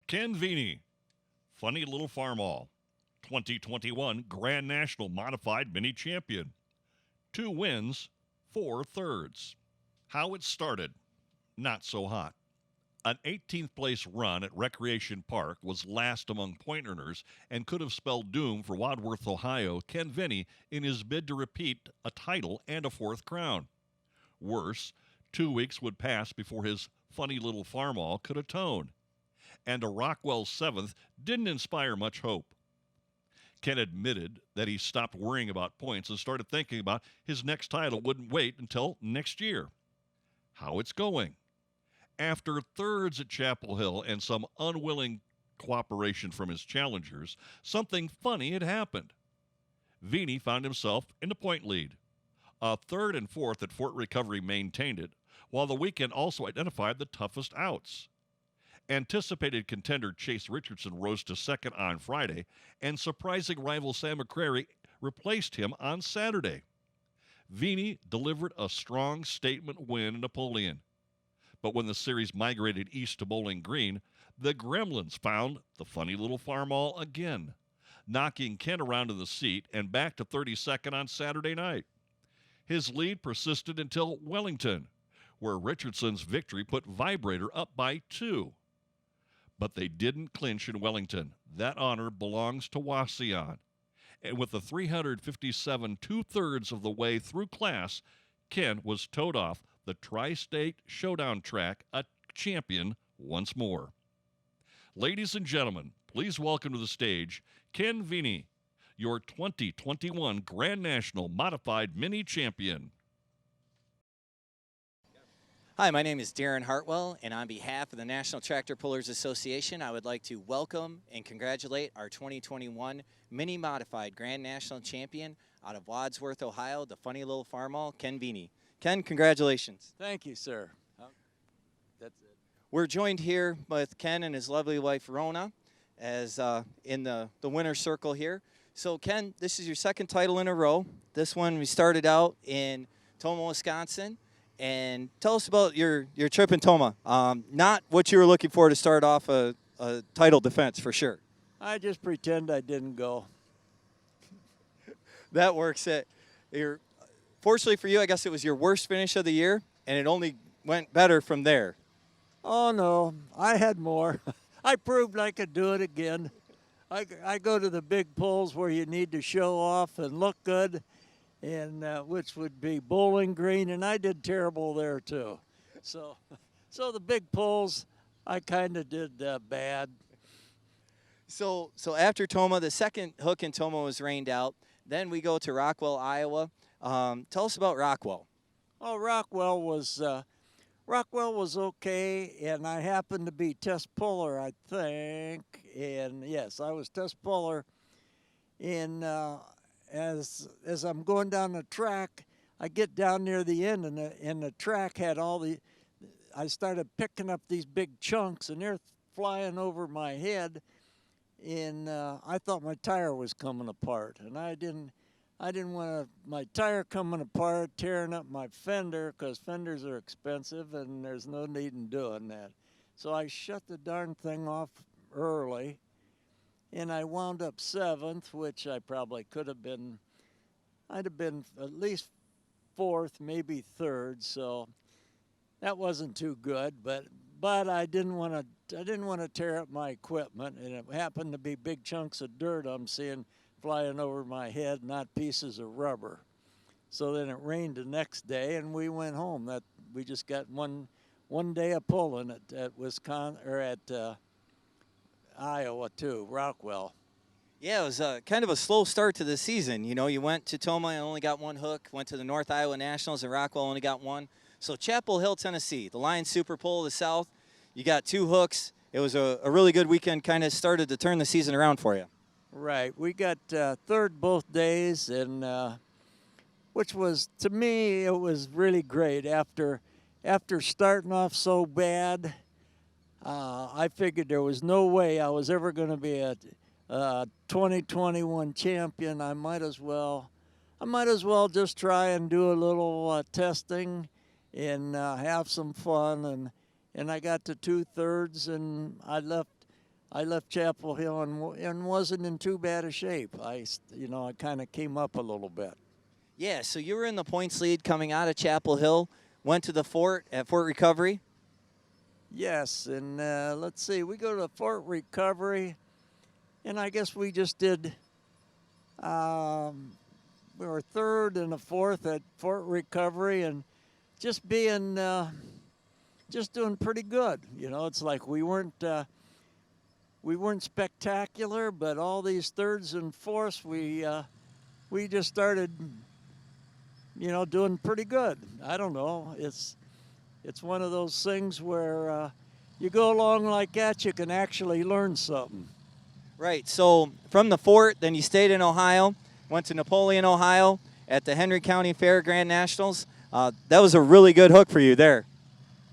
Ken Vini, Funny Little Farmall, 2021 Grand National Modified Mini Champion. 2 wins, 4 thirds. How it started, not so hot. An 18th place run at Recreation Park was last among point earners and could have spelled doom for Wadsworth, Ohio, Ken Vini in his bid to repeat a title and a 4th crown. Worse, 2 weeks would pass before his Funny Little Farmall could atone. And a Rockwell 7th didn't inspire much hope. Ken admitted that he stopped worrying about points and started thinking about his next title wouldn't wait until next year. How it's going. After thirds at Chapel Hill and some unwilling cooperation from his challengers, something funny had happened. Vini found himself in the point lead. A 3rd and 4th at Fort Recovery maintained it, while the weekend also identified the toughest outs. Anticipated contender Chase Richardson rose to 2nd on Friday, and surprising rival Sam McCrary replaced him on Saturday. Vini delivered a strong statement win in Napoleon. But when the series migrated east to Bowling Green, the Gremlins found the Funny Little Farmall again, knocking Ken around in the seat and back to 32nd on Saturday night. His lead persisted until Wellington, where Richardson's victory put Vibrator up by 2. But they didn't clinch in Wellington. That honor belongs to Washinton. And with the 357 2/3 of the way through class, Ken was towed off the Tri-State Showdown track, a champion once more. Ladies and gentlemen, please welcome to the stage Ken Vini, your 2021 Grand National Modified Mini Champion. Hi, my name is Darren Hartwell, and on behalf of the National Tractor Pullers Association, I would like to welcome and congratulate our 2021 Mini Modified Grand National Champion out of Wadsworth, Ohio, the Funny Little Farmall, Ken Vini. Ken, congratulations. Thank you, sir. That's it. We're joined here with Ken and his lovely wife, Rona, as in the winner's circle here. So, Ken, this is your 2nd title in a row. This one we started out in Tomah, Wisconsin. And tell us about your trip in Tomah. Not what you were looking for to start off a title defense, for sure. I just pretend I didn't go. That works. Fortunately for you, I guess it was your worst finish of the year, and it only went better from there. Oh, no, I had more. I proved I could do it again. I go to the big pulls where you need to show off and look good, and which would be Bowling Green, and I did terrible there too. So the big pulls, I kind of did bad. So after Tomah, the 2nd hook in Tomah was rained out. Then we go to Rockwell, Iowa. Tell us about Rockwell. Oh, Rockwell was okay, and I happened to be test puller, I think. And yes, I was test puller. And as I'm going down the track, I get down near the end, and the track had I started picking up these big chunks, and they're flying over my head, and I thought my tire was coming apart, and I didn't want my tire coming apart, tearing up my fender, because fenders are expensive, and there's no need in doing that. So I shut the darn thing off early, and I wound up 7th, which I probably could have been. I'd have been at least 4th, maybe 3rd. So that wasn't too good. But I didn't want to tear up my equipment, and it happened to be big chunks of dirt I'm seeing flying over my head, not pieces of rubber. So then it rained the next day, and we went home. We just got one day of pulling at Wisconsin or at Iowa too, Rockwell. Yeah, it was kind of a slow start to the season. You know, you went to Tomah and only got 1 hook, went to the North Iowa Nationals, and Rockwell only got 1. So Chapel Hill, Tennessee, the Lions Super Pull of the South, you got 2 hooks. It was a really good weekend, kind of started to turn the season around for you. Right, we got 3rd both days, and which was, to me, it was really great. After starting off so bad, I figured there was no way I was ever going to be a 2021 champion. I might as well just try and do a little testing and have some fun. And I got to 2/3, and I I left Chapel Hill and wasn't in too bad a shape. I kind of came up a little bit. Yeah, so you were in the points lead coming out of Chapel Hill, went to the fort at Fort Recovery. Yes, and let's see, we go to Fort Recovery, and I guess we just did, we were third and a fourth at Fort Recovery, and just being, just doing pretty good. You know, it's like we weren't spectacular, but all these thirds and fourths, we just started, doing pretty good. I don't know. It's one of those things where you go along like that, you can actually learn something. Right. So from the fort, then you stayed in Ohio, went to Napoleon, Ohio, at the Henry County Fair Grand Nationals. That was a really good hook for you there.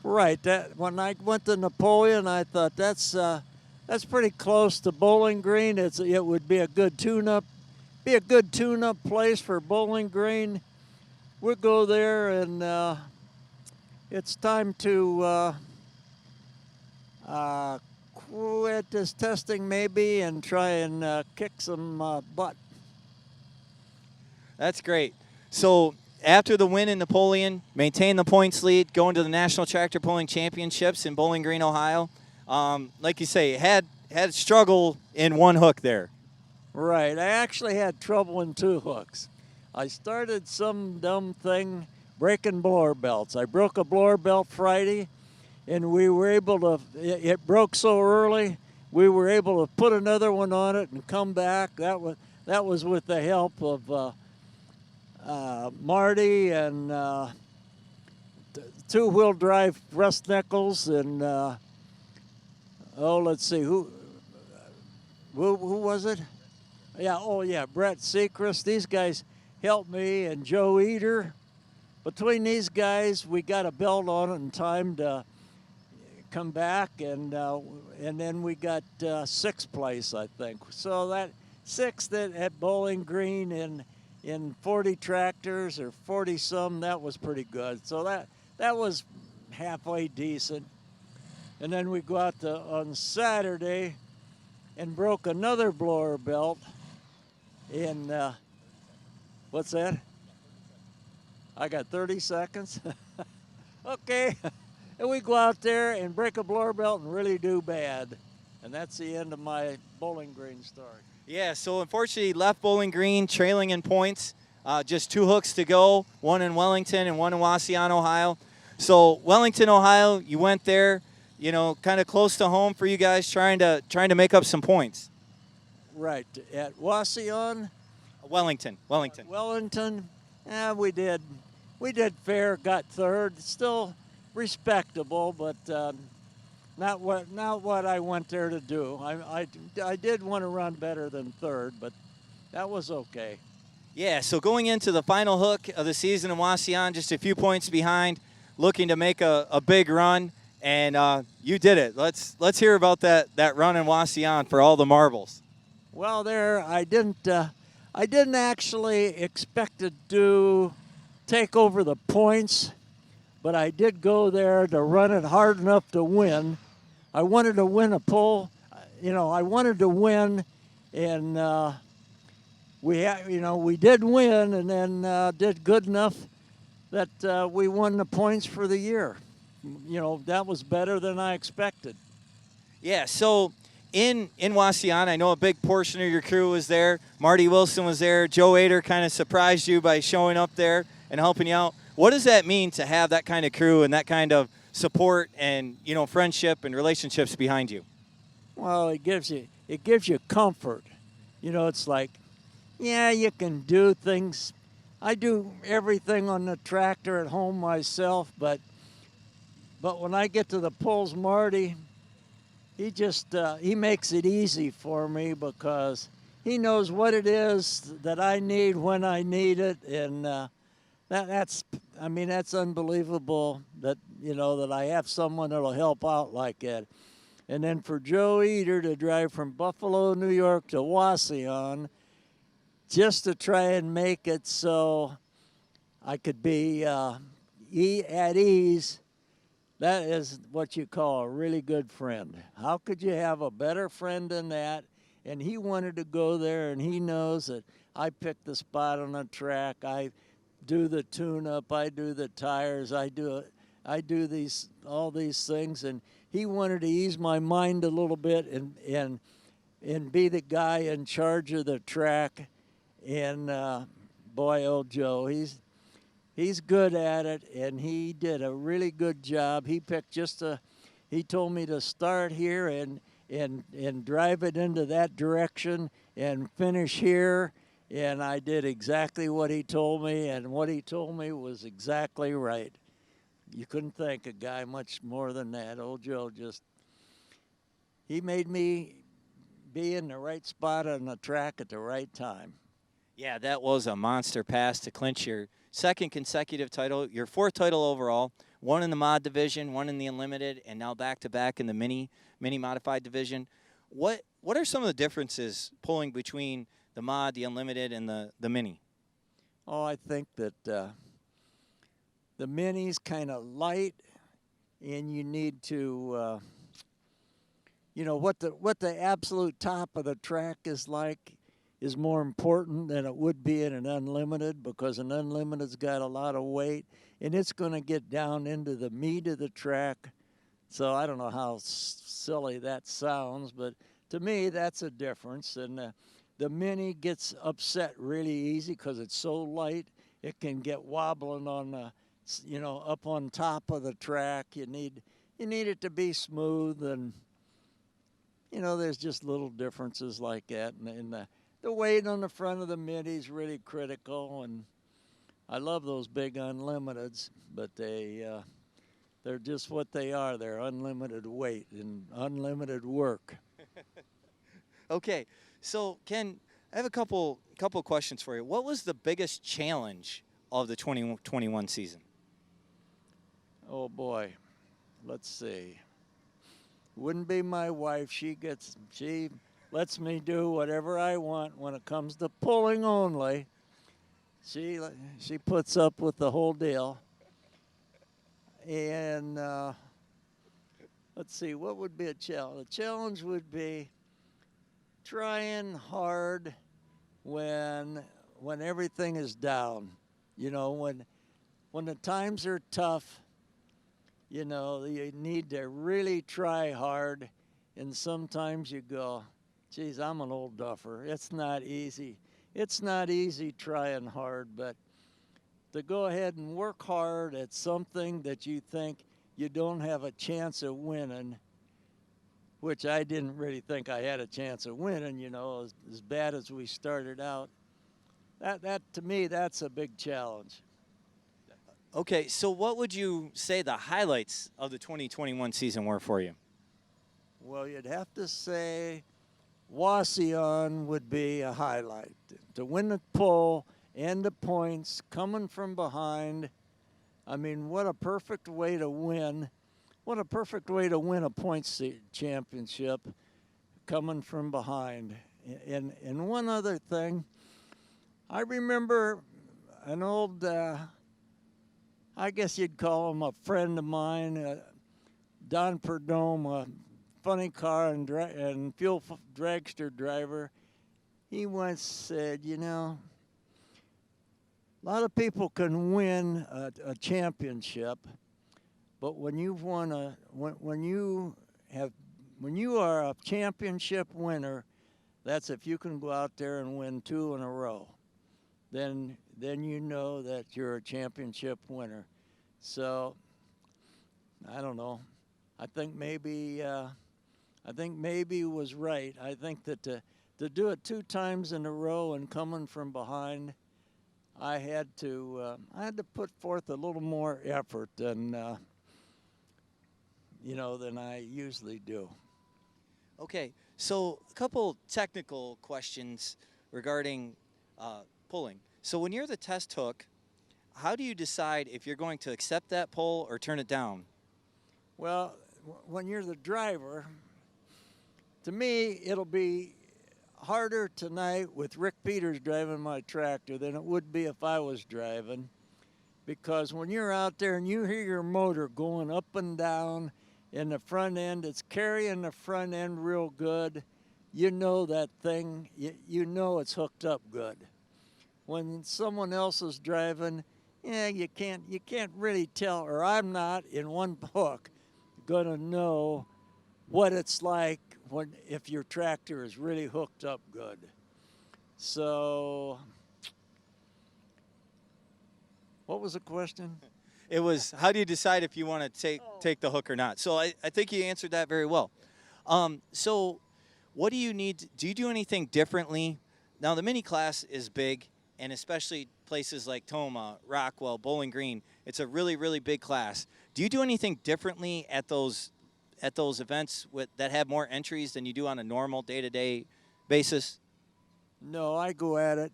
Right. That when I went to Napoleon, I thought that's pretty close to Bowling Green. It would be a good tune-up place for Bowling Green. We'll go there, and it's time to quit this testing maybe and try and kick some butt. That's great. So after the win in Napoleon, maintain the points lead, going to the National Tractor Pulling Championships in Bowling Green, Ohio. Like you say, had struggle in one hook there. Right. I actually had trouble in two hooks. I started some dumb thing breaking blower belts. I broke a blower belt Friday, and we were able to, it broke so early, we were able to put another one on it and come back. That was with the help of Marty and two-wheel drive Russ Nichols and, let's see, who was it? Yeah, Brett Sechrist. These guys helped me, and Joe Eater. Between these guys, we got a belt on it in time to come back, and then we got sixth place, I think. So that sixth at Bowling Green in 40 tractors or 40 some, that was pretty good. So that was halfway decent. And then we go out on Saturday and broke another blower belt in what's that? I got 30 seconds. Okay. And we go out there and break a blower belt and really do bad. And that's the end of my Bowling Green story. Yeah, so unfortunately left Bowling Green trailing in points. Just two hooks to go, one in Wellington and one in Washinton, Ohio. So Wellington, Ohio, you went there, kind of close to home for you guys, trying to make up some points. Right. At Washinton? Wellington. Wellington, we did fair, got third. Still respectable, but not what I went there to do. I did want to run better than third, but that was okay. Yeah, so going into the final hook of the season in Washinton, just a few points behind, looking to make a big run, and you did it. Let's hear about that run in Washinton for all the marbles. Well, I didn't actually expect to take over the points, but I did go there to run it hard enough to win. I wanted to win a pull. I wanted to win, and we did win, and then did good enough that we won the points for the year. That was better than I expected. Yeah, so in Washinton, I know a big portion of your crew was there. Marty Wilson was there. Joe Ader kind of surprised you by showing up there and helping you out. What does that mean to have that kind of crew and that kind of support and friendship and relationships behind you? Well, it gives you comfort. It's like, yeah, you can do things. I do everything on the tractor at home myself, but when I get to the pulls, Marty, he makes it easy for me because he knows what it is that I need when I need it, and that's unbelievable that that I have someone that'll help out like that. And then for Joe Eater to drive from Buffalo, New York to Washinton just to try and make it so I could be at ease, that is what you call a really good friend. How could you have a better friend than that? And he wanted to go there, and he knows that I pick the spot on the track. I do the tune-up. I do the tires. I do all these things, and he wanted to ease my mind a little bit and be the guy in charge of the track. And boy, old Joe, he's good at it, and he did a really good job. He picked he told me to start here and drive it into that direction and finish here. And I did exactly what he told me, and what he told me was exactly right. You couldn't thank a guy much more than that. Old Joe he made me be in the right spot on the track at the right time. Yeah, that was a monster pass to clinch your second consecutive title, your fourth title overall, one in the mod division, one in the unlimited, and now back-to-back in the mini modified division. What are some of the differences pulling between the mod, the unlimited, and the mini? Oh, I think that the mini's kind of light, and you need to, what the absolute top of the track is like is more important than it would be in an unlimited, because an unlimited's got a lot of weight, and it's going to get down into the meat of the track. So I don't know how silly that sounds, but to me that's a difference. And the mini gets upset really easy because it's so light. It can get wobbling on the, up on top of the track. You need it to be smooth, and there's just little differences like that. And the weight on the front of the mini is really critical, and I love those big unlimiteds, but they're just what they are. They're unlimited weight and unlimited work. Okay, so Ken, I have a couple questions for you. What was the biggest challenge of the 2021 season? Oh boy, let's see. Wouldn't be my wife. She lets me do whatever I want when it comes to pulling only. She puts up with the whole deal. And let's see, what would be a challenge? The challenge would be trying hard when everything is down. When the times are tough, you need to really try hard. And sometimes you go, geez, I'm an old duffer. It's not easy. It's not easy trying hard, but to go ahead and work hard at something that you think you don't have a chance of winning, which I didn't really think I had a chance of winning, as bad as we started out. That to me, that's a big challenge. Okay, so what would you say the highlights of the 2021 season were for you? Well, you'd have to say Washinton would be a highlight. To win the pole and the points, coming from behind. I mean, what a perfect way to win. What a perfect way to win a points championship, coming from behind. And one other thing, I remember an old, I guess you'd call him a friend of mine, Don Perdome, a funny car and fuel dragster driver. He once said, a lot of people can win a championship, but when you are a championship winner, that's if you can go out there and win 2 in a row. Then you know that you're a championship winner. So I don't know. I think maybe he was right. I think that to do it 2 times in a row and coming from behind, I had to put forth a little more effort than than I usually do. Okay, so a couple technical questions regarding pulling. So when you're the test hook, how do you decide if you're going to accept that pull or turn it down? Well, when you're the driver, to me, it'll be harder tonight with Rick Peters driving my tractor than it would be if I was driving. because when you're out there and you hear your motor going up and down in the front end, it's carrying the front end real good. You know that thing, you know it's hooked up good. When someone else is driving, yeah, you can't really tell, or I'm not in one hook gonna know what it's like if your tractor is really hooked up good. So, what was the question? It was, how do you decide if you want to take the hook or not? So I think you answered that very well. So what do you need? Do you do anything differently? Now, the mini class is big, and especially places like Toma, Rockwell, Bowling Green, it's a really, really big class. Do you do anything differently at those events that have more entries than you do on a normal day-to-day basis? No, I go at it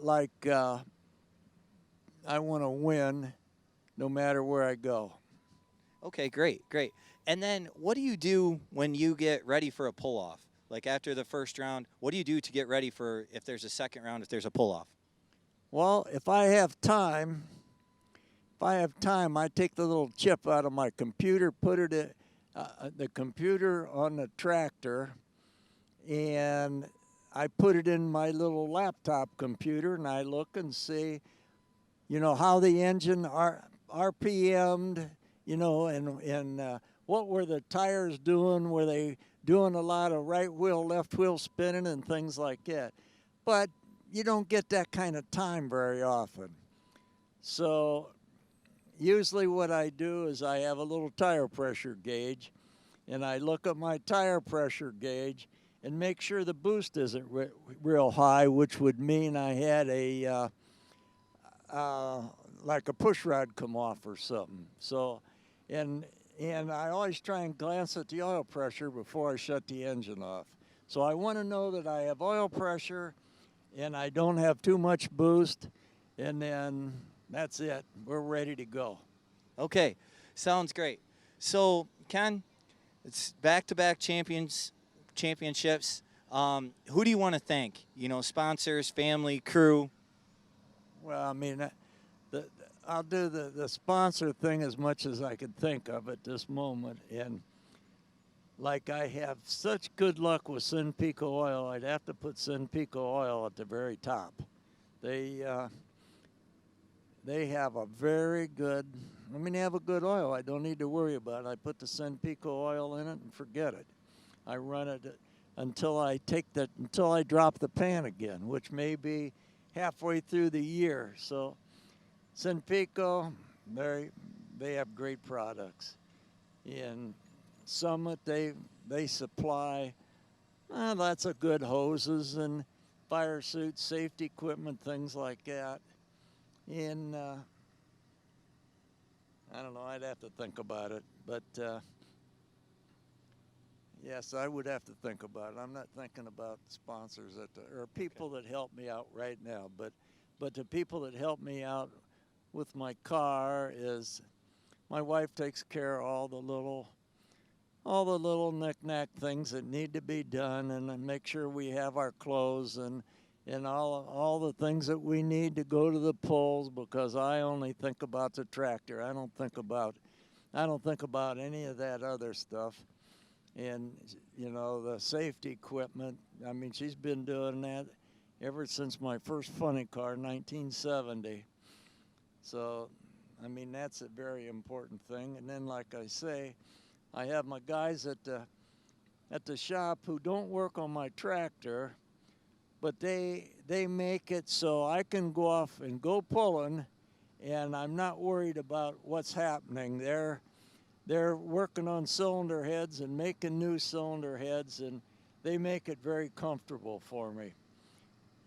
like I want to win no matter where I go. Okay, great. And then what do you do when you get ready for a pull-off? Like after the first round, what do you do to get ready for if there's a second round, if there's a pull-off? Well, if I have time, I take the little chip out of my computer, put it in the computer on the tractor, and I put it in my little laptop computer, and I look and see, how the engine RPM'd, and what were the tires doing? Were they doing a lot of right wheel, left wheel spinning and things like that? But you don't get that kind of time very often. So usually what I do is I have a little tire pressure gauge, and I look at my tire pressure gauge and make sure the boost isn't real high, which would mean I had a like a push rod come off or something. So, and I always try and glance at the oil pressure before I shut the engine off. So I want to know that I have oil pressure and I don't have too much boost, and then that's it. We're ready to go. Okay, sounds great. So, Ken, it's back-to-back championships. Who do you want to thank? Sponsors, family, crew? Well, I mean, I'll do the sponsor thing as much as I could think of at this moment. And like I have such good luck with Sin Pico Oil, I'd have to put Sin Pico Oil at the very top. They have a very good, they have a good oil. I don't need to worry about it. I put the Sin Pico oil in it and forget it. I run it until I drop the pan again, which may be halfway through the year. So Sin Pico, they have great products. In Summit, they supply lots of good hoses and fire suits, safety equipment, things like that. And I don't know, I'd have to think about it. But yes, I would have to think about it. I'm not thinking about sponsors or people that help me out right now. But the people that help me out with my car is my wife takes care of all the little knick-knack things that need to be done, and make sure we have our clothes and all the things that we need to go to the pulls, because I only think about the tractor. I don't think about any of that other stuff. And the safety equipment, she's been doing that ever since my first funny car in 1970. So that's a very important thing. And then, like I say, I have my guys at the shop who don't work on my tractor, but they make it so I can go off and go pulling, and I'm not worried about what's happening. They're working on cylinder heads and making new cylinder heads, and they make it very comfortable for me.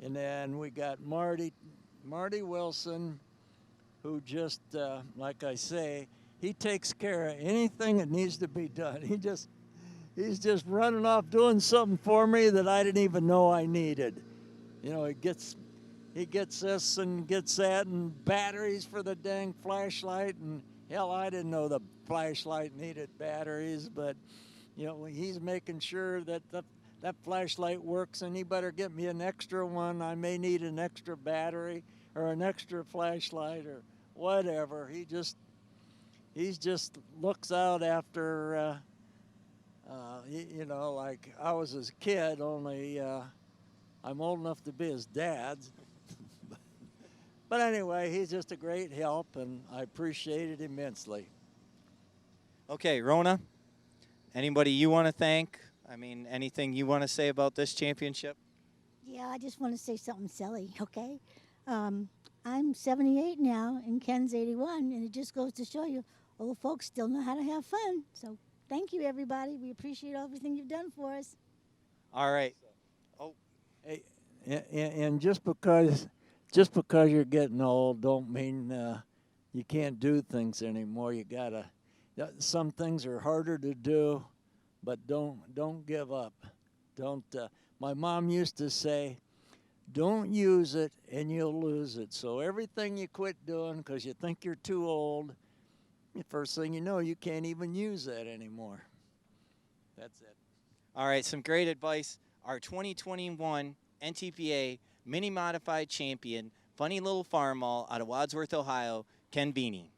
And then we got Marty Wilson, who just, like I say, he takes care of anything that needs to be done. He's just running off doing something for me that I didn't even know I needed. He gets this and gets that, and batteries for the dang flashlight, and hell, I didn't know the flashlight needed batteries, but he's making sure that that flashlight works, and he better get me an extra one. I may need an extra battery or an extra flashlight or whatever. He just looks out after, you know, like I was his kid, only I'm old enough to be his dad. But anyway, he's just a great help, and I appreciate it immensely. Okay, Rona, anybody you want to thank? I mean, anything you want to say about this championship? Yeah, I just want to say something silly, okay? I'm 78 now, and Ken's 81, and it just goes to show you old folks still know how to have fun. So thank you, everybody. We appreciate everything you've done for us. All right. Hey, and just because you're getting old don't mean you can't do things anymore. You gotta. Some things are harder to do, but don't give up. Don't. My mom used to say, "Don't use it, and you'll lose it." So everything you quit doing because you think you're too old, the first thing you know, you can't even use that anymore. That's it. All right, some great advice. Our 2021 NTPA Mini Modified Champion, Funny Little Farm Mall out of Wadsworth, Ohio, Ken Beanie.